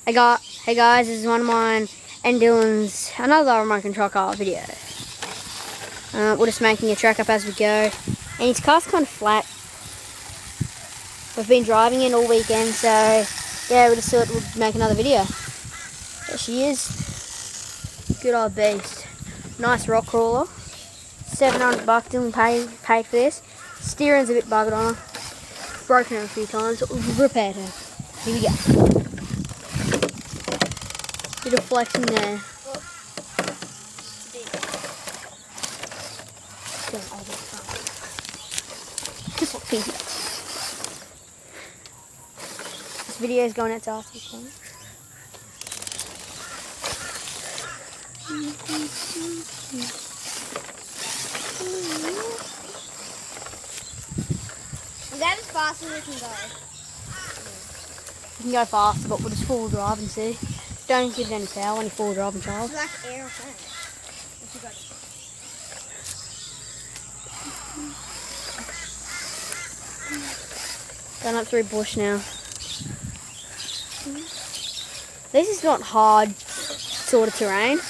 Hey guys, this is one of mine and Dylan's another remote control car video. We're just making a track up as we go, and his car's kind of flat. We've been driving it all weekend, so yeah, we just thought we'd make another video. There she is, good old beast. Nice rock crawler, $700. Dylan paid for this. Steering's a bit buggered on her, broken her a few times, but we've repaired her. Here we go. Bit of flexing there. Just what Pinky does. This video is going out to after this one. Is that as fast as we can go? You can go faster, but we'll just full drive and see. Don't give it any power when you full drive and child. It's like air or something. What you got? Going up through bush now. This is not hard sort of terrain.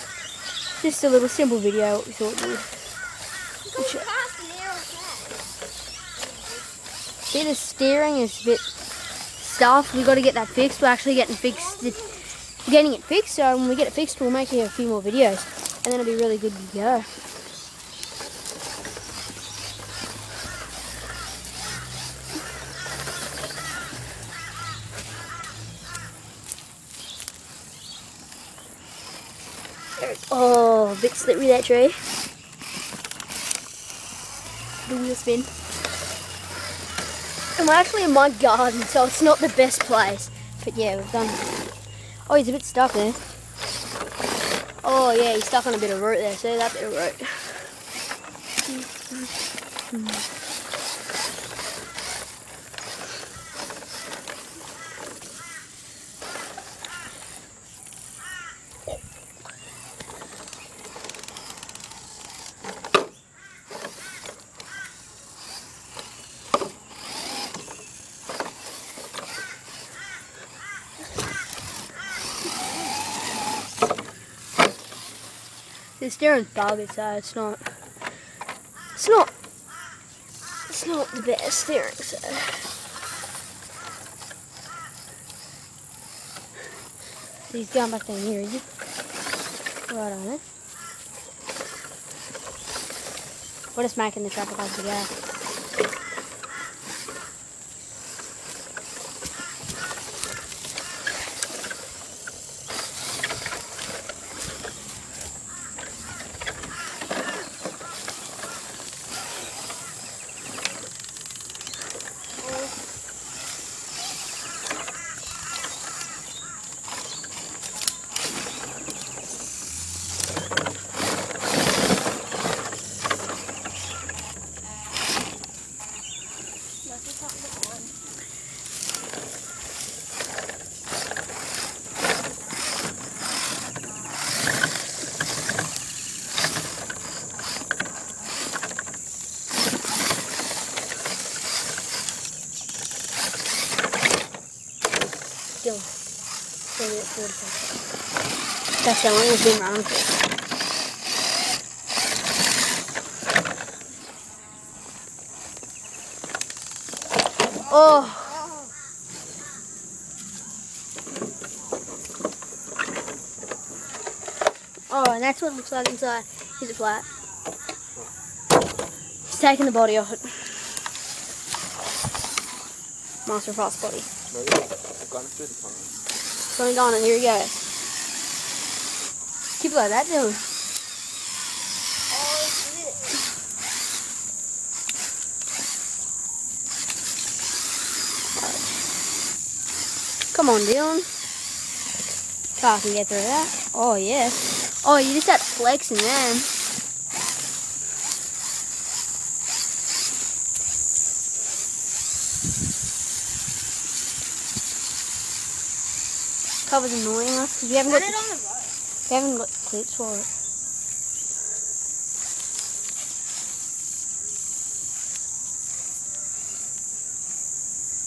Just a little simple video what we thought we would. See, the steering is a bit stuffed. We've got to get that fixed. We're actually getting it fixed, so when we get it fixed we'll make a few more videos and then it'll be really good to go. Oh, a bit slippery that tree. The wheel spin. And we're actually in my garden, so it's not the best place. But yeah, we've done. Oh, he's a bit stuck there. Oh yeah, he's stuck on a bit of root there. See that bit of root? The steering's buggered, so it's not the best steering, so. He's going back down here, is he? Right on it. We're just making the track up as we go. Still, maybe at 45. That's how long we've been running for. Oh! Oh, and that's what it looks like inside. Is it flat? He's taking the body off it. Master Frost body. Going on, and here he goes. Keep like that, Dylan. Oh, shit. Come on, Dylan. Car can get through that. Oh, yeah. Oh, you just had flexing then. Cover's annoying us because we haven't got clips for it.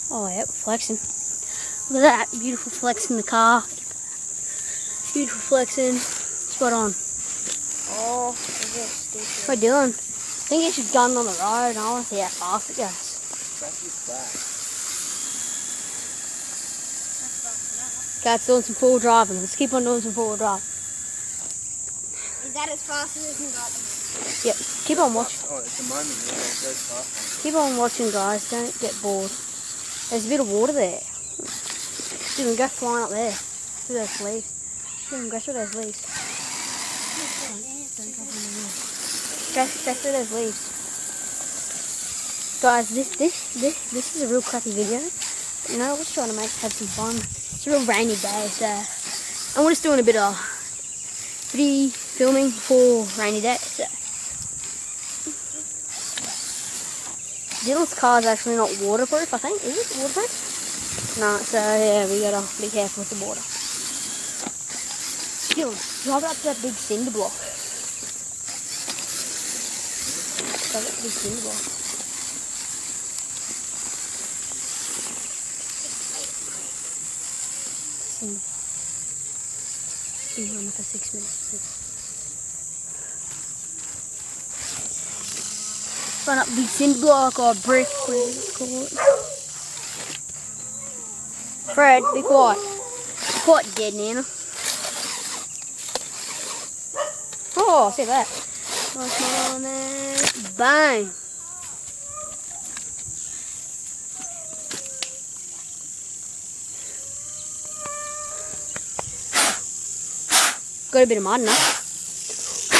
Oh, yep, flexing. Look at that, beautiful flex in the car. Beautiful flexing. Spot on. Oh, this is stupid. What are you doing? I think you should gun on the road and I want to see how fast it goes. Okay, it's doing some full driving. Let's keep on doing some full drive. Is that as fast as it can go? Yep, keep on watching. Oh, at the moment, yeah, it goes fast. Keep on watching, guys. Don't get bored. There's a bit of water there. Steven, go flying up there. Through those leaves. Steven, go through those leaves. Go through those leaves. Guys, this is a real crappy video. You know, I was trying to have some fun. It's a real rainy day, so I'm just doing a bit of filming for rainy day. So Dylan's car is actually not waterproof, I think. Is it waterproof? No, so yeah, we gotta be careful with the water. Dylan, drive up to that big cinder block. Drive up to the big cinder block. Been running for 6 minutes. Run up big cinder block or brick, whatever you call it. Fred, be quiet. Be quiet, you dead Nana. Oh, see that. Nice one on there. Bang. Got a bit of mud in it.